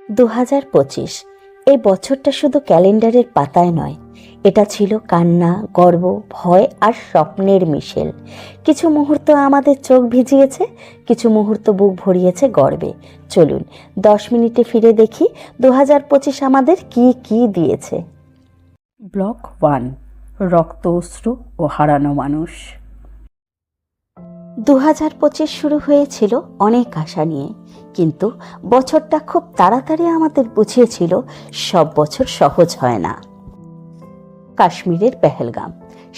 2025 এই বছরটা শুধু ক্যালেন্ডারের পাতায় নয়, এটা ছিল কান্না, গর্ব, ভয় আর স্বপ্নের মিশেল। কিছু মুহূর্ত আমাদের চোখ ভিজিয়েছে, কিছু মুহূর্ত বুক ভরিয়েছে গর্বে। চলুন 10 মিনিটে ফিরে দেখি 2025 আমাদের কি কি দিয়েছে। ব্লক 1, রক্ত, অশ্রু ও হারানো মানুষ। 2025 শুরু হয়েছিল অনেক আশা নিয়ে, কিন্তু বছরটা খুব তাড়াতাড়ি আমাদের বুঝিয়েছিল সব বছর সহজ হয় না। কাশ্মীরের পেহেলগাম,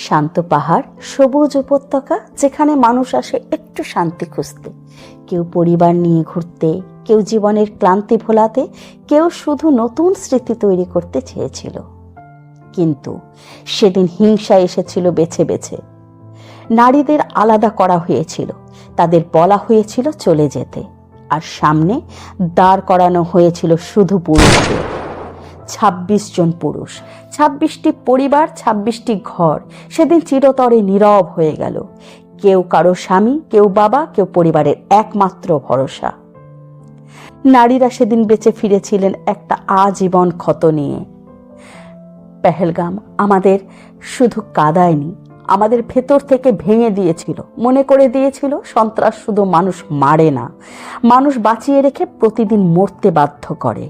শান্ত পাহাড়, সবুজ উপত্যকা, যেখানে মানুষ আসে একটু শান্তি খুঁজতে। কেউ পরিবার নিয়ে ঘুরতে, কেউ জীবনের ক্লান্তি ভোলাতে, কেউ শুধু নতুন স্মৃতি তৈরি করতে চেয়েছিল। কিন্তু সেদিন হিংসা এসেছিল বেছে বেছে। নারীদের আলাদা করা হয়েছিল, তাদের বলা হয়েছিল চলে যেতে, আর সামনে দাঁড় করানো হয়েছিল শুধু পুরুষদের। 26 জন পুরুষ, 26টি পরিবার, 26টি ঘর সেদিন চিরতরে নীরব হয়ে গেল। কেউ কারো স্বামী, কেউ বাবা, কেউ পরিবারের একমাত্র ভরসা। নারীরা সেদিন বেঁচে ফিরেছিলেন একটা আজীবন ক্ষত নিয়ে। পেহেলগাম আমাদের শুধু কাঁদায়নি, আমাদের ভেতর থেকে ভেঙে দিয়েছিল, মনে করে দিয়েছিল সন্ত্রাস শুধু মানুষ মারে না, মানুষ বাঁচিয়ে রেখে প্রতিদিন মরতে বাধ্য করে।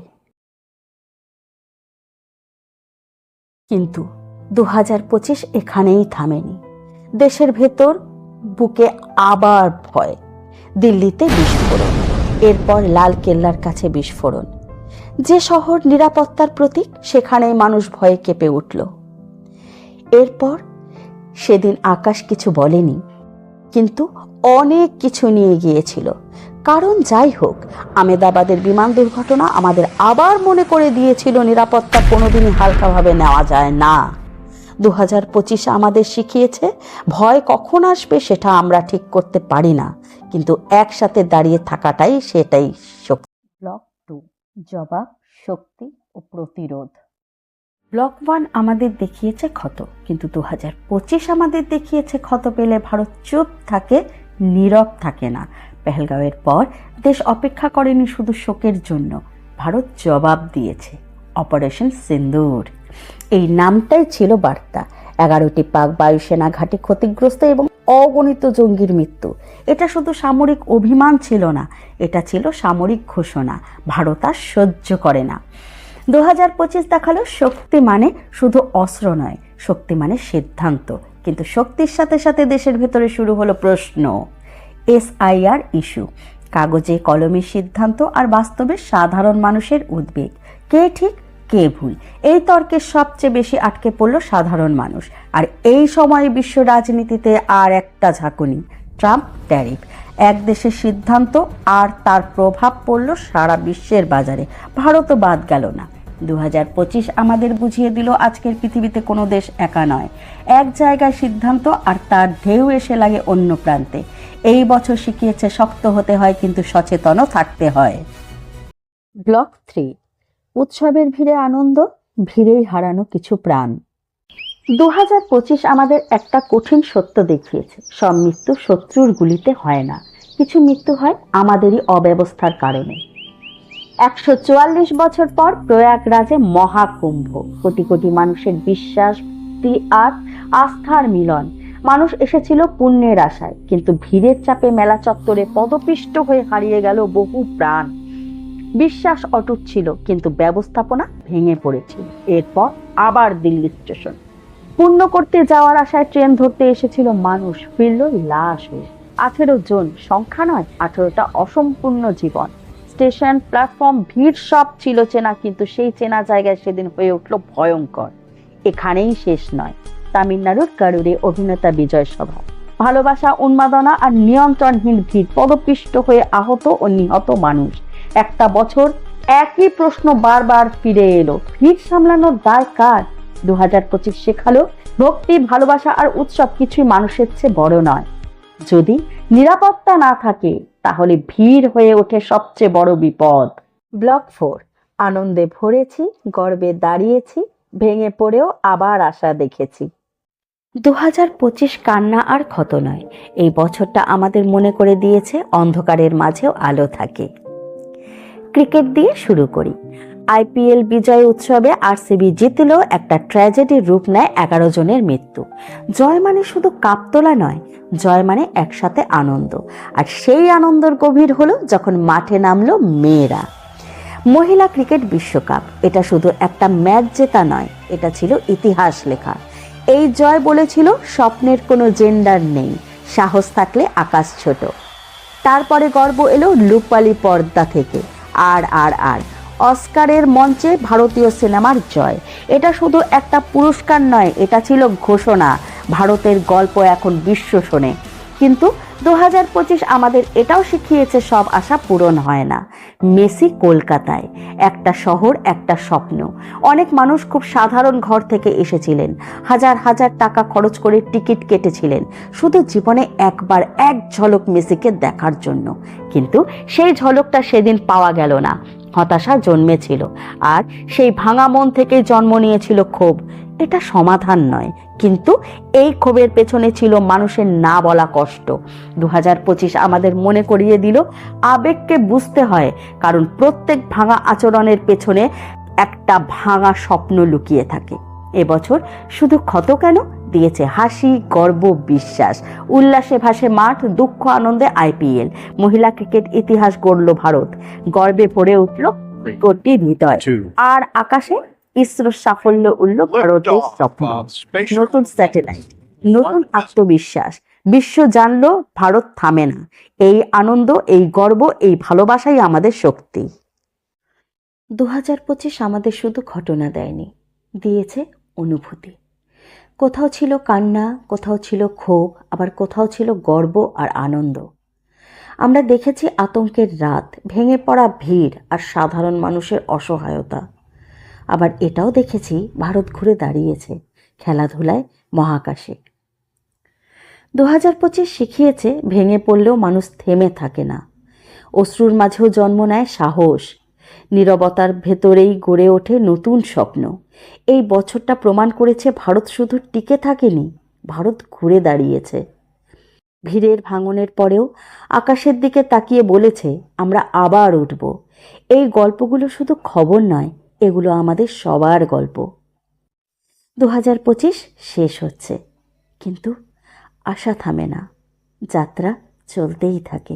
কিন্তু 2025 এখানেই থামেনি। দেশের ভেতর বুকে আবার ভয়। দিল্লিতে বিস্ফোরণ, এরপর লাল কেল্লার কাছে বিস্ফোরণ। যে শহর নিরাপত্তার প্রতীক, সেখানেই মানুষ ভয়ে কেঁপে উঠল। এরপর সেদিন আকাশ কিছু বলেনি, কিন্তু অনেক কিছু নিয়ে গিয়েছিল। কারণ যাই হোক, আমেদাবাদের বিমান দুর্ঘটনা আমাদের আবার মনে করে দিয়েছিল নিরাপত্তা কোনোদিনই হালকাভাবে নেওয়া যায় না। 2025 আমাদের শিখিয়েছে ভয় কখন আসবে সেটা আমরা ঠিক করতে পারি না, কিন্তু একসাথে দাঁড়িয়ে থাকাটাই সেটাই শক্তি। ব্লক 2, জবাব, শক্তি ও প্রতিরোধ। ব্লক 1 আমাদের দেখিয়েছে ক্ষত, কিন্তু 2025 আমাদের দেখিয়েছে ক্ষত পেলে ভারত চুপ থাকে, নীরব থাকে না। পেহেলগাঁওয়ের পর দেশ অপেক্ষা করেনি শুধু শোকের জন্য, ভারত জবাব দিয়েছে। অপারেশন সিন্দুর, এই নামটাই ছিল বার্তা। 11টি পাক বায়ুসেনা ঘাঁটি ক্ষতিগ্রস্ত এবং অগণিত জঙ্গির মৃত্যু। এটা শুধু সামরিক অভিমান ছিল না, এটা ছিল সামরিক ঘোষণা। ভারত আর সহ্য করে না। 2025 দেখালো শক্তি মানে শুধু অস্ত্র নয়, শক্তি মানে সিদ্ধান্ত। কিন্তু শক্তির সাথে সাথে দেশের ভেতরে শুরু হলো প্রশ্ন। SIR ইস্যু, কাগজে কলমে সিদ্ধান্ত আর বাস্তবে সাধারণ মানুষের উদ্বেগ। কে ঠিক, কে ভুল, এই তর্কে সবচেয়ে বেশি আটকে পড়ল সাধারণ মানুষ। আর এই সময়ে বিশ্ব রাজনীতিতে আর একটা ঝাঁকুনি, ট্রাম্প ট্যারিফ। এক দেশের সিদ্ধান্ত আর তার প্রভাব পড়ল সারা বিশ্বের বাজারে, ভারতও বাদ গেল না। 2025 আমাদের বুঝিয়ে দিল আজকের পৃথিবীতে কোনো দেশ একা নয়। এক জায়গায় সিদ্ধান্ত আর তার ঢেউ এসে লাগে অন্য প্রান্তে। এই বছর শিখিয়েছে শক্ত হতে হয়, কিন্তু সচেতনও থাকতে হয়। ব্লক 3, উৎসবের ভিড়ে আনন্দ, ভিড়েই হারানো কিছু প্রাণ। 2025 আমাদের একটা কঠিন সত্য দেখিয়েছে, সব মৃত্যু শত্রুর গুলিতে হয় না, কিছু মৃত্যু হয় আমাদেরই অব্যবস্থার কারণে। 144 বছর পর প্রয়াগরাজে মহাকুম্ভ, কোটি কোটি মানুষের বিশ্বাস, ভক্তি আর আস্থার মিলন। মানুষ এসেছিল পুণ্যের আশায়, কিন্তু ভিড়ের চাপে মেলা চত্বরে পদপিষ্ট হয়ে হারিয়ে গেল বহু প্রাণ। বিশ্বাস অটুট ছিল, কিন্তু ব্যবস্থাপনা ভেঙে পড়েছিল। এরপর আবার দিল্লি স্টেশন, পূর্ণ করতে যাওয়ার আশায় ট্রেন ধরতে এসেছিল মানুষ, ফিরল লাশ হয়ে। 18 জন সংখ্যা নয়, 18টা অসম্পূর্ণ জীবন। স্টেশন, প্ল্যাটফর্ম, ভিড় সব ছিল চেনা, কিন্তু সেই চেনা জায়গায় সেদিন হয়ে উঠল ভয়ঙ্কর। এখানেই শেষ নয়। তামিলনাড়ুর কারুরে অভিনেতা বিজয় সভা, ভালোবাসা, উন্মাদনা আর নিয়ন্ত্রণহীন ভিড়, পদপিষ্ট হয়ে আহত ও নিহত মানুষ। একটা বছর একই প্রশ্ন বারবার ফিরে এলো, ভিড় সামলানোর দায় কার? 2025 শেখালো ভক্তি, ভালোবাসা আর উৎসব কিছুই মানুষের চেয়ে বড় নয়। যদি নিরাপত্তা না থাকে, তাহলে ভিড় হয়ে ওঠে সবচেয়ে বড় বিপদ। ব্লক 4, আনন্দে ভরেছি, গর্বে দাঁড়িয়েছি, ভেঙে পড়েও আবার আশা দেখেছি। 2025 কান্না আর ক্ষত নয়, এই বছরটা আমাদের মনে করে দিয়েছে অন্ধকারের মাঝেও আলো থাকে। ক্রিকেট দিয়ে শুরু করি। আইপিএল বিজয় উৎসবে আরসিবি জিতলেও একটা ট্র্যাজেডির রূপ নেয় 11 জনের মৃত্যু। জয় মানে শুধু কাপ তোলা নয়, জয় মানে একসাথে আনন্দ। আর সেই আনন্দের গভীর হলো যখন মাঠে নামলো মেয়েরা। মহিলা ক্রিকেট বিশ্বকাপ, এটা শুধু একটা ম্যাচ জেতা নয়, এটা ছিল ইতিহাস লেখা। এই জয় বলেছিল স্বপ্নের কোনো জেন্ডার নেই, সাহস থাকলে আকাশ ছোট। তারপরে গর্ব এলো রূপালী পর্দা থেকে আর অস্কারের মঞ্চে ভারতীয় সিনেমার জয়। এটা শুধু একটা পুরস্কার নয়, এটা ছিল ঘোষণা, ভারতের গল্প এখন বিশ্ব শোনে। কিন্তু 2025 আমাদের এটাও শিখিয়েছে সব আশা পূরণ হয় না। মেসি কলকাতায়, একটা শহর, একটা স্বপ্ন। অনেক মানুষ খুব সাধারণ ঘর থেকে এসেছিলেন, হাজার হাজার টাকা খরচ করে টিকিট কেটেছিলেন শুধু জীবনে একবার এক ঝলক মেসিকে দেখার জন্য। কিন্তু সেই ঝলকটা সেদিন পাওয়া গেল না। হতাশা জন্মেছিল, আর সেই ভাঙা মন থেকেই জন্ম নিয়েছিল ক্ষোভ। এটা সমাধান নয়, কিন্তু এই ক্ষোভের পেছনে ছিল মানুষের না বলা কষ্ট। 2025 আমাদের মনে করিয়ে দিল আবেগকে বুঝতে হয়, কারণ প্রত্যেক ভাঙা আচরণের পেছনে একটা ভাঙা স্বপ্ন লুকিয়ে থাকে। এবছর শুধু ক্ষত কেন, দিয়েছে হাসি, গর্ব, বিশ্বাস। উল্লাসে ভাসে মাঠ, দুঃখ আনন্দে আইপিএল। মহিলা ক্রিকেট ইতিহাস গড়ল ভারত, গর্বে ভরে উঠল কোটি হৃদয়। আর আকাশে ইসরোর সাফল্য উঠল ভারতের স্বপ্ন। নতুন স্যাটেলাইট, নতুন আত্মবিশ্বাস, বিশ্ব জানলো ভারত থামে না। এই আনন্দ, এই গর্ব, এই ভালোবাসাই আমাদের শক্তি। 2025 আমাদের শুধু ঘটনা দেয়নি, দিয়েছে অনুভূতি। কোথাও ছিল কান্না, কোথাও ছিল ক্ষোভ, আবার কোথাও ছিল গর্ব আর আনন্দ। আমরা দেখেছি আতঙ্কের রাত, ভেঙে পড়া ভিড় আর সাধারণ মানুষের অসহায়তা। আবার এটাও দেখেছি ভারত ঘুরে দাঁড়িয়েছে খেলাধুলায়, মহাকাশে। 2025 শিখিয়েছে ভেঙে পড়লেও মানুষ থেমে থাকে না, অশ্রুর মাঝেও জন্ম নেয় সাহস, নীরবতার ভেতরেই গড়ে ওঠে নতুন স্বপ্ন। এই বছরটা প্রমাণ করেছে ভারত শুধু টিকে থাকেনি, ভারত ঘুরে দাঁড়িয়েছে। ভিড়ের ভাঙনের পরেও আকাশের দিকে তাকিয়ে বলেছে আমরা আবার উঠব। এই গল্পগুলো শুধু খবর নয়, এগুলো আমাদের সবার গল্প। 2025 শেষ হচ্ছে, কিন্তু আশা থামে না, যাত্রা চলতেই থাকে।